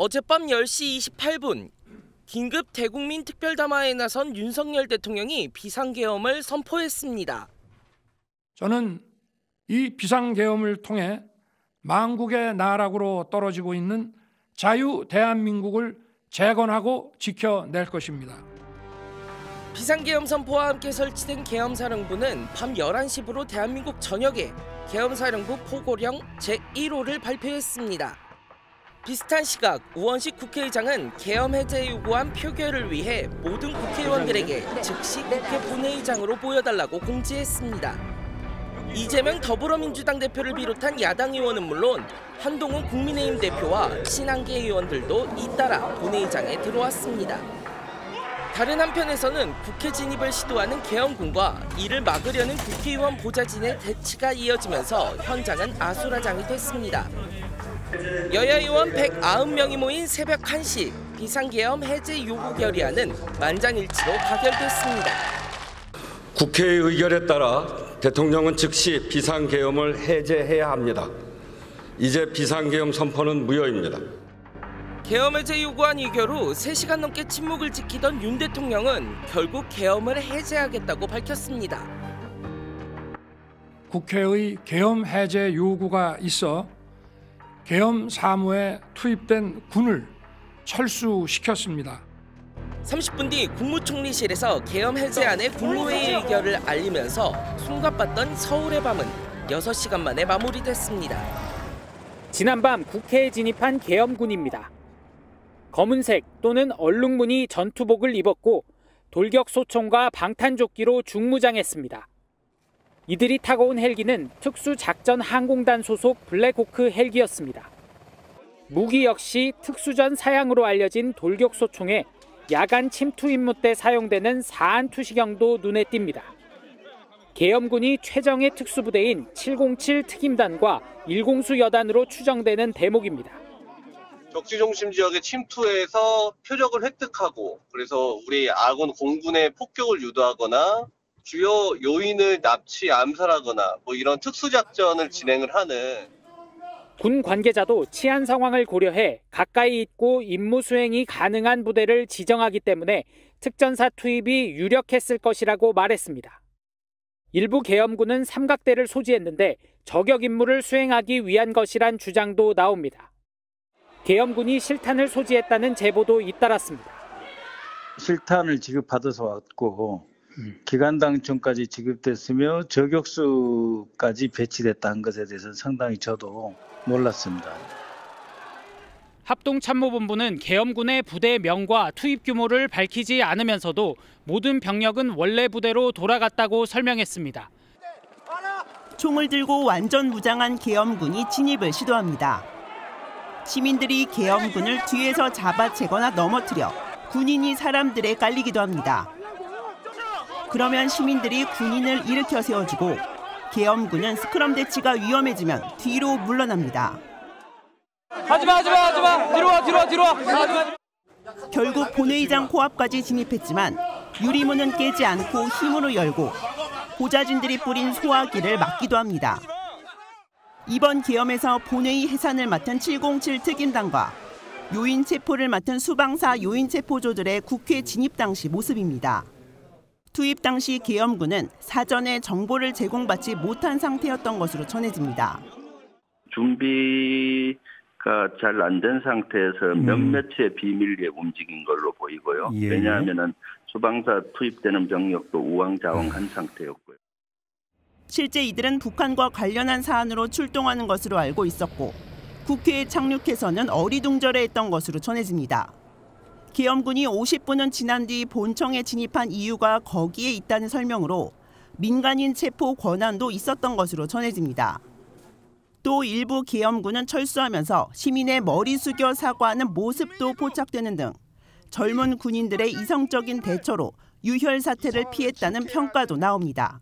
어젯밤 10시 28분 긴급 대국민 특별담화에 나선 윤석열 대통령이 비상계엄을 선포했습니다. 저는 이 비상계엄을 통해 망국의 나락으로 떨어지고 있는 자유 대한민국을 재건하고 지켜낼 것입니다. 비상계엄 선포와 함께 설치된 계엄사령부는 밤 11시부로 대한민국 전역에 계엄사령부 포고령 제1호를 발표했습니다. 비슷한 시각 우원식 국회의장은 계엄 해제 요구안 표결을 위해 모든 국회의원들에게 즉시 국회 본회의장으로 모여달라고 공지했습니다. 이재명 더불어민주당 대표를 비롯한 야당 의원은 물론 한동훈 국민의힘 대표와 친한계 의원들도 잇따라 본회의장에 들어왔습니다. 다른 한편에서는 국회 진입을 시도하는 계엄군과 이를 막으려는 국회의원 보좌진의 대치가 이어지면서 현장은 아수라장이 됐습니다. 여야 의원 190명이 모인 새벽 1시 비상계엄 해제 요구 결의안은 만장일치로 가결됐습니다. 국회의 의결에 따라 대통령은 즉시 비상계엄을 해제해야 합니다. 이제 비상계엄 선포는 무효입니다. 계엄 해제 요구안 의결 후 3시간 넘게 침묵을 지키던 윤 대통령은 결국 계엄을 해제하겠다고 밝혔습니다. 국회의 계엄 해제 요구가 있어 계엄 사무에 투입된 군을 철수시켰습니다. 30분 뒤 국무총리실에서 계엄 해제안의 국무회의 의결을 알리면서 숨가빴던 서울의 밤은 6시간 만에 마무리됐습니다. 지난밤 국회에 진입한 계엄군입니다. 검은색 또는 얼룩무늬 전투복을 입었고 돌격소총과 방탄조끼로 중무장했습니다. 이들이 타고 온 헬기는 특수작전항공단 소속 블랙호크 헬기였습니다. 무기 역시 특수전 사양으로 알려진 돌격소총에 야간 침투 임무 때 사용되는 사안투시경도 눈에 띕니다. 계엄군이 최정예 특수부대인 707 특임단과 1공수 여단으로 추정되는 대목입니다. 적지중심 지역에 침투해서 표적을 획득하고 그래서 우리 아군 공군의 폭격을 유도하거나 주요 요인을 납치, 암살하거나 이런 특수작전을 진행을 하는 군 관계자도 치안 상황을 고려해 가까이 있고 임무 수행이 가능한 부대를 지정하기 때문에 특전사 투입이 유력했을 것이라고 말했습니다. 일부 계엄군은 삼각대를 소지했는데 저격 임무를 수행하기 위한 것이란 주장도 나옵니다. 계엄군이 실탄을 소지했다는 제보도 잇따랐습니다. 실탄을 지급받아서 왔고 기관당총까지 지급됐으며 저격수까지 배치됐다는 것에 대해서는 상당히 저도 놀랐습니다. 합동참모본부는 계엄군의 부대 명과 투입 규모를 밝히지 않으면서도 모든 병력은 원래 부대로 돌아갔다고 설명했습니다. 총을 들고 완전 무장한 계엄군이 진입을 시도합니다. 시민들이 계엄군을 뒤에서 잡아채거나 넘어뜨려 군인이 사람들에 깔리기도 합니다. 그러면 시민들이 군인을 일으켜 세워주고 계엄군은 스크럼 대치가 위험해지면 뒤로 물러납니다. 하지마 뒤로 와. 결국 본회의장 코앞까지 진입했지만 유리문은 깨지 않고 힘으로 열고 보좌진들이 뿌린 소화기를 막기도 합니다. 이번 계엄에서 본회의 해산을 맡은 707 특임단과 요인 체포를 맡은 수방사 요인 체포조들의 국회 진입 당시 모습입니다. 투입 당시 계엄군은 사전에 정보를 제공받지 못한 상태였던 것으로 전해집니다. 준비가 잘 안 된 상태에서 몇몇의 비밀리에 움직인 걸로 보이고요. 예. 왜냐하면 수방사 투입되는 병력도 우왕좌왕한 상태였고요. 실제 이들은 북한과 관련한 사안으로 출동하는 것으로 알고 있었고 국회에 착륙해서는 어리둥절해했던 것으로 전해집니다. 계엄군이 50분은 지난 뒤 본청에 진입한 이유가 거기에 있다는 설명으로 민간인 체포 권한도 있었던 것으로 전해집니다. 또 일부 계엄군은 철수하면서 시민의 머리 숙여 사과하는 모습도 포착되는 등 젊은 군인들의 이성적인 대처로 유혈 사태를 피했다는 평가도 나옵니다.